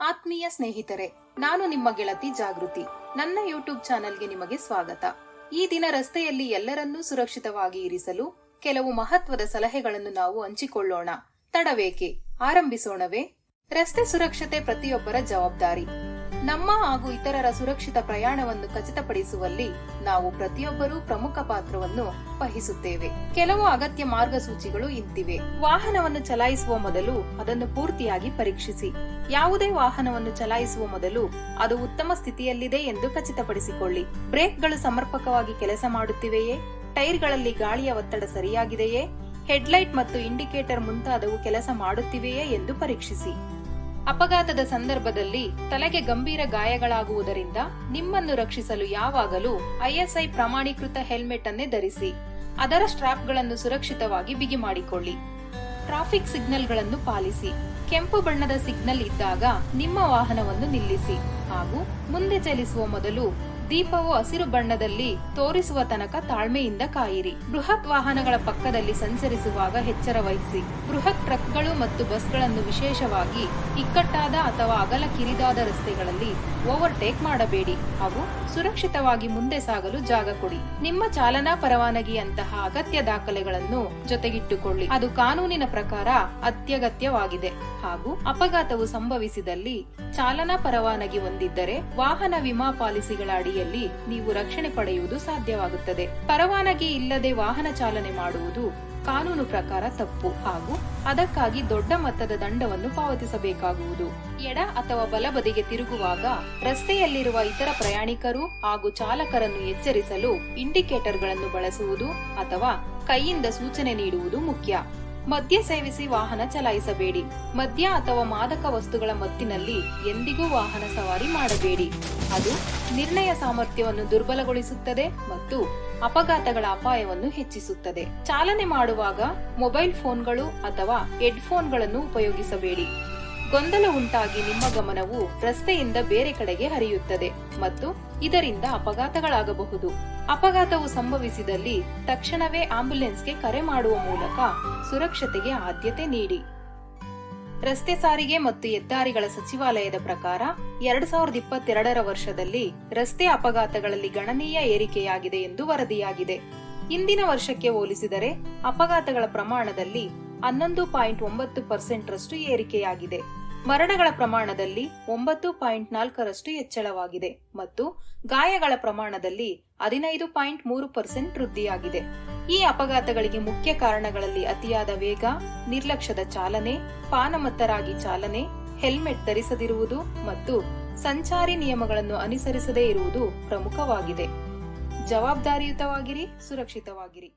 ಆತ್ಮೀಯ ಸ್ನೇಹಿತರೆ, ನಾನು ನಿಮ್ಮ ಗೆಳತಿ ಜಾಗೃತಿ. ನನ್ನ ಯೂಟ್ಯೂಬ್ ಚಾನೆಲ್ಗೆ ನಿಮಗೆ ಸ್ವಾಗತ. ಈ ದಿನ ರಸ್ತೆಯಲ್ಲಿ ಎಲ್ಲರನ್ನೂ ಸುರಕ್ಷಿತವಾಗಿ ಇರಿಸಲು ಕೆಲವು ಮಹತ್ವದ ಸಲಹೆಗಳನ್ನು ನಾವು ಹಂಚಿಕೊಳ್ಳೋಣ. ತಡವೇಕೆ, ಆರಂಭಿಸೋಣವೇ? ರಸ್ತೆ ಸುರಕ್ಷತೆ ಪ್ರತಿಯೊಬ್ಬರ ಜವಾಬ್ದಾರಿ. ನಮ್ಮ ಹಾಗೂ ಇತರರ ಸುರಕ್ಷಿತ ಪ್ರಯಾಣವನ್ನು ಖಚಿತಪಡಿಸುವಲ್ಲಿ ನಾವು ಪ್ರತಿಯೊಬ್ಬರೂ ಪ್ರಮುಖ ಪಾತ್ರವನ್ನು ವಹಿಸುತ್ತೇವೆ. ಕೆಲವು ಅಗತ್ಯ ಮಾರ್ಗಸೂಚಿಗಳು ಇಂತಿವೆ. ವಾಹನವನ್ನು ಚಲಾಯಿಸುವ ಮೊದಲು ಅದನ್ನು ಪೂರ್ತಿಯಾಗಿ ಪರೀಕ್ಷಿಸಿ. ಯಾವುದೇ ವಾಹನವನ್ನು ಚಲಾಯಿಸುವ ಮೊದಲು ಅದು ಉತ್ತಮ ಸ್ಥಿತಿಯಲ್ಲಿದೆ ಎಂದು ಖಚಿತಪಡಿಸಿಕೊಳ್ಳಿ. ಬ್ರೇಕ್ಗಳು ಸಮರ್ಪಕವಾಗಿ ಕೆಲಸ ಮಾಡುತ್ತಿವೆಯೇ? ಟೈರ್ಗಳಲ್ಲಿ ಗಾಳಿಯ ಒತ್ತಡ ಸರಿಯಾಗಿದೆಯೇ? ಹೆಡ್ಲೈಟ್ ಮತ್ತು ಇಂಡಿಕೇಟರ್ ಮುಂತಾದವು ಕೆಲಸ ಮಾಡುತ್ತಿವೆಯೇ ಎಂದು ಪರೀಕ್ಷಿಸಿ. ಅಪಘಾತದ ಸಂದರ್ಭದಲ್ಲಿ ತಲೆಗೆ ಗಂಭೀರ ಗಾಯಗಳಾಗುವುದರಿಂದ ನಿಮ್ಮನ್ನು ರಕ್ಷಿಸಲು ಯಾವಾಗಲೂ ISI ಪ್ರಮಾಣೀಕೃತ ಹೆಲ್ಮೆಟ್ ಅನ್ನೇ ಧರಿಸಿ. ಅದರ ಸ್ಟ್ರಾಪ್ಗಳನ್ನು ಸುರಕ್ಷಿತವಾಗಿ ಬಿಗಿ ಮಾಡಿಕೊಳ್ಳಿ. ಟ್ರಾಫಿಕ್ ಸಿಗ್ನಲ್ಗಳನ್ನು ಪಾಲಿಸಿ. ಕೆಂಪು ಬಣ್ಣದ ಸಿಗ್ನಲ್ ಇದ್ದಾಗ ನಿಮ್ಮ ವಾಹನವನ್ನು ನಿಲ್ಲಿಸಿ ಹಾಗೂ ಮುಂದೆ ಚಲಿಸುವ ಮೊದಲು ದೀಪವು ಹಸಿರು ಬಣ್ಣದಲ್ಲಿ ತೋರಿಸುವ ತನಕ ತಾಳ್ಮೆಯಿಂದ ಕಾಯಿರಿ. ಬೃಹತ್ ವಾಹನಗಳ ಪಕ್ಕದಲ್ಲಿ ಸಂಚರಿಸುವಾಗ ಎಚ್ಚರ ವಹಿಸಿ. ಬೃಹತ್ ಟ್ರಕ್ಗಳು ಮತ್ತು ಬಸ್ಗಳನ್ನು ವಿಶೇಷವಾಗಿ ಇಕ್ಕಟ್ಟಾದ ಅಥವಾ ಅಗಲ ಕಿರಿದಾದ ರಸ್ತೆಗಳಲ್ಲಿ ಓವರ್ಟೇಕ್ ಮಾಡಬೇಡಿ. ಅವು ಸುರಕ್ಷಿತವಾಗಿ ಮುಂದೆ ಸಾಗಲು ಜಾಗ ಕೊಡಿ. ನಿಮ್ಮ ಚಾಲನಾ ಪರವಾನಗಿಯಂತಹ ಅಗತ್ಯ ದಾಖಲೆಗಳನ್ನು ಜೊತೆಗಿಟ್ಟುಕೊಳ್ಳಿ. ಅದು ಕಾನೂನಿನ ಪ್ರಕಾರ ಅತ್ಯಗತ್ಯವಾಗಿದೆ. ಹಾಗೂ ಅಪಘಾತವು ಸಂಭವಿಸಿದಲ್ಲಿ ಚಾಲನಾ ಪರವಾನಗಿ ಹೊಂದಿದ್ದರೆ ವಾಹನ ವಿಮಾ ಪಾಲಿಸಿಗಳ ಅಡಿಯಲ್ಲಿ ನೀವು ರಕ್ಷಣೆ ಪಡೆಯುವುದು ಸಾಧ್ಯವಾಗುತ್ತದೆ. ಪರವಾನಗಿ ಇಲ್ಲದೆ ವಾಹನ ಚಾಲನೆ ಮಾಡುವುದು ಕಾನೂನು ಪ್ರಕಾರ ತಪ್ಪು ಹಾಗೂ ಅದಕ್ಕಾಗಿ ದೊಡ್ಡ ಮೊತ್ತದ ದಂಡವನ್ನು ಪಾವತಿಸಬೇಕಾಗುವುದು. ಎಡ ಅಥವಾ ಬಲಬದಿಗೆ ತಿರುಗುವಾಗ ರಸ್ತೆಯಲ್ಲಿರುವ ಇತರ ಪ್ರಯಾಣಿಕರು ಹಾಗೂ ಚಾಲಕರನ್ನು ಎಚ್ಚರಿಸಲು ಇಂಡಿಕೇಟರ್ಗಳನ್ನು ಬಳಸುವುದು ಅಥವಾ ಕೈಯಿಂದ ಸೂಚನೆ ನೀಡುವುದು ಮುಖ್ಯ. ಮದ್ಯ ಸೇವಿಸಿ ವಾಹನ ಚಲಾಯಿಸಬೇಡಿ. ಮದ್ಯ ಅಥವಾ ಮಾದಕ ವಸ್ತುಗಳ ಮತ್ತಿನಲ್ಲಿ ಎಂದಿಗೂ ವಾಹನ ಸವಾರಿ ಮಾಡಬೇಡಿ. ಅದು ನಿರ್ಣಯ ಸಾಮರ್ಥ್ಯವನ್ನು ದುರ್ಬಲಗೊಳಿಸುತ್ತದೆ ಮತ್ತು ಅಪಘಾತಗಳ ಅಪಾಯವನ್ನು ಹೆಚ್ಚಿಸುತ್ತದೆ. ಚಾಲನೆ ಮಾಡುವಾಗ ಮೊಬೈಲ್ ಫೋನ್ಗಳು ಅಥವಾ ಹೆಡ್ಫೋನ್ಗಳನ್ನು ಉಪಯೋಗಿಸಬೇಡಿ. ಗೊಂದಲ ಉಂಟಾಗಿ ನಿಮ್ಮ ಗಮನವು ರಸ್ತೆಯಿಂದ ಬೇರೆ ಕಡೆಗೆ ಹರಿಯುತ್ತದೆ ಮತ್ತು ಇದರಿಂದ ಅಪಘಾತಗಳಾಗಬಹುದು. ಅಪಘಾತವು ಸಂಭವಿಸಿದಲ್ಲಿ ತಕ್ಷಣವೇ ಆಂಬ್ಯುಲೆನ್ಸ್ಗೆ ಕರೆ ಮಾಡುವ ಮೂಲಕ ಸುರಕ್ಷತೆಗೆ ಆದ್ಯತೆ ನೀಡಿ. ರಸ್ತೆ ಸಾರಿಗೆ ಮತ್ತು ಹೆದ್ದಾರಿಗಳ ಸಚಿವಾಲಯದ ಪ್ರಕಾರ 2022ರ ವರ್ಷದಲ್ಲಿ ರಸ್ತೆ ಅಪಘಾತಗಳಲ್ಲಿ ಗಣನೀಯ ಏರಿಕೆಯಾಗಿದೆ ಎಂದು ವರದಿಯಾಗಿದೆ. ಹಿಂದಿನ ವರ್ಷಕ್ಕೆ ಹೋಲಿಸಿದರೆ ಅಪಘಾತಗಳ ಪ್ರಮಾಣದಲ್ಲಿ 11.9% ರಷ್ಟು ಏರಿಕೆಯಾಗಿದೆ. ಮರಣಗಳ ಪ್ರಮಾಣದಲ್ಲಿ 9.4% ಹೆಚ್ಚಳವಾಗಿದೆ ಮತ್ತು ಗಾಯಗಳ ಪ್ರಮಾಣದಲ್ಲಿ 15.3% ವೃದ್ಧಿಯಾಗಿದೆ. ಈ ಅಪಘಾತಗಳಿಗೆ ಮುಖ್ಯ ಕಾರಣಗಳಲ್ಲಿ ಅತಿಯಾದ ವೇಗ, ನಿರ್ಲಕ್ಷ್ಯದ ಚಾಲನೆ, ಪಾನಮತ್ತರಾಗಿ ಚಾಲನೆ, ಹೆಲ್ಮೆಟ್ ಧರಿಸದಿರುವುದು ಮತ್ತು ಸಂಚಾರಿ ನಿಯಮಗಳನ್ನು ಅನುಸರಿಸದೇ ಇರುವುದು ಪ್ರಮುಖವಾಗಿದೆ. ಜವಾಬ್ದಾರಿಯುತವಾಗಿರಿ, ಸುರಕ್ಷಿತವಾಗಿರಿ.